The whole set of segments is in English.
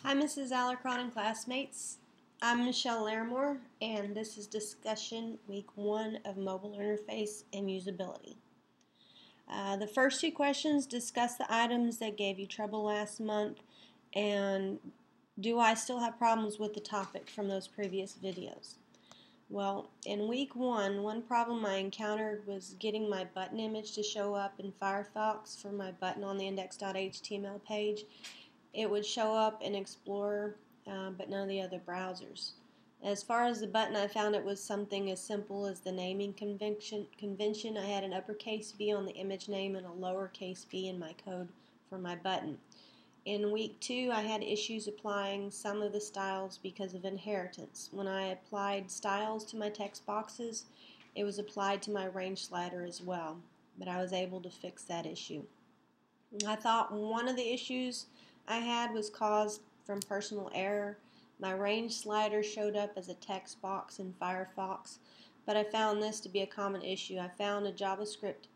Hi, Mrs. Alarcron and classmates. I'm Michelle Larimore, and this is discussion week 1 of mobile interface and usability. The first two questions discuss the items that gave you trouble last month, and do I still have problems with the topic from those previous videos? Well, in week 1, one problem I encountered was getting my button image to show up in Firefox for my button on the index.html page. It would show up in Explorer, but none of the other browsers. As far as the button, I found it was something as simple as the naming convention. I had an uppercase V on the image name and a lowercase v in my code for my button. In week 2, I had issues applying some of the styles because of inheritance. When I applied styles to my text boxes, it was applied to my range slider as well, but I was able to fix that issue. I thought one of the issues I had was caused from personal error. My range slider showed up as a text box in Firefox, but I found this to be a common issue. I found a JavaScript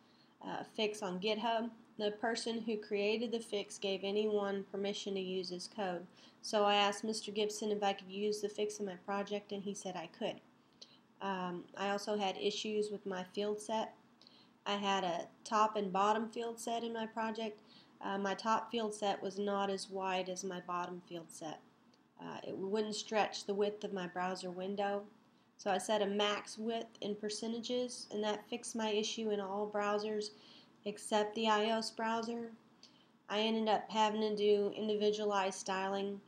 fix on GitHub. The person who created the fix gave anyone permission to use his code. So I asked Mr. Gibson if I could use the fix in my project, and he said I could. I also had issues with my field set. I had a top and bottom field set in my project. My top field set was not as wide as my bottom field set. It wouldn't stretch the width of my browser window. So I set a max width in percentages, and that fixed my issue in all browsers except the iOS browser. I ended up having to do individualized styling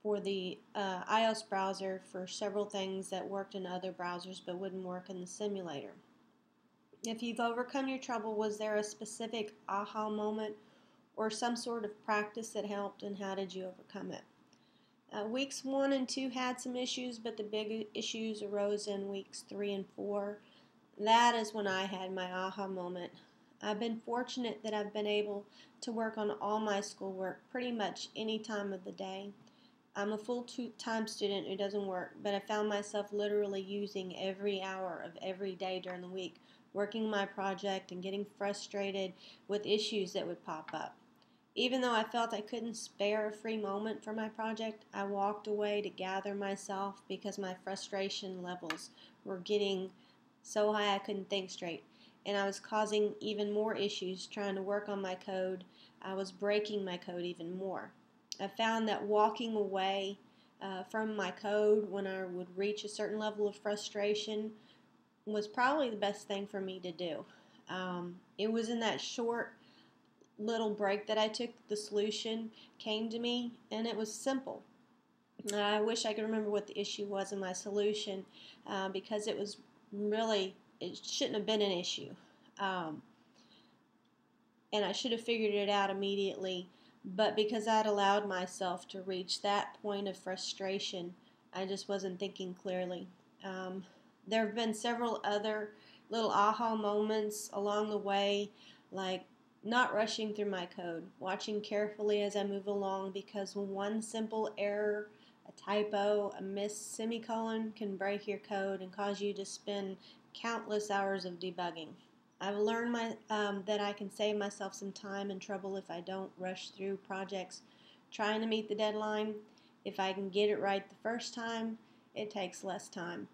for the iOS browser for several things that worked in other browsers but wouldn't work in the simulator. If you've overcome your trouble, was there a specific aha moment or some sort of practice that helped, and how did you overcome it? Weeks 1 and 2 had some issues, but the big issues arose in weeks 3 and 4. That is when I had my aha moment. I've been fortunate that I've been able to work on all my schoolwork pretty much any time of the day. I'm a full-time student who doesn't work, but I found myself literally using every hour of every day during the week, working my project and getting frustrated with issues that would pop up. Even though I felt I couldn't spare a free moment for my project, I walked away to gather myself because my frustration levels were getting so high I couldn't think straight, and I was causing even more issues trying to work on my code. I was breaking my code even more. I found that walking away from my code when I would reach a certain level of frustration was probably the best thing for me to do. It was in that short little break that I took the solution came to me, and it was simple. I wish I could remember what the issue was in my solution because it shouldn't have been an issue. And I should have figured it out immediately, but because I'd allowed myself to reach that point of frustration, I just wasn't thinking clearly. There have been several other little aha moments along the way, like not rushing through my code, watching carefully as I move along, because one simple error, a typo, a missed semicolon can break your code and cause you to spend countless hours of debugging. I've learned that I can save myself some time and trouble if I don't rush through projects trying to meet the deadline. If I can get it right the first time, it takes less time.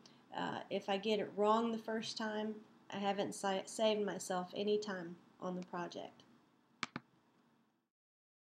If I get it wrong the first time, I haven't saved myself any time on the project.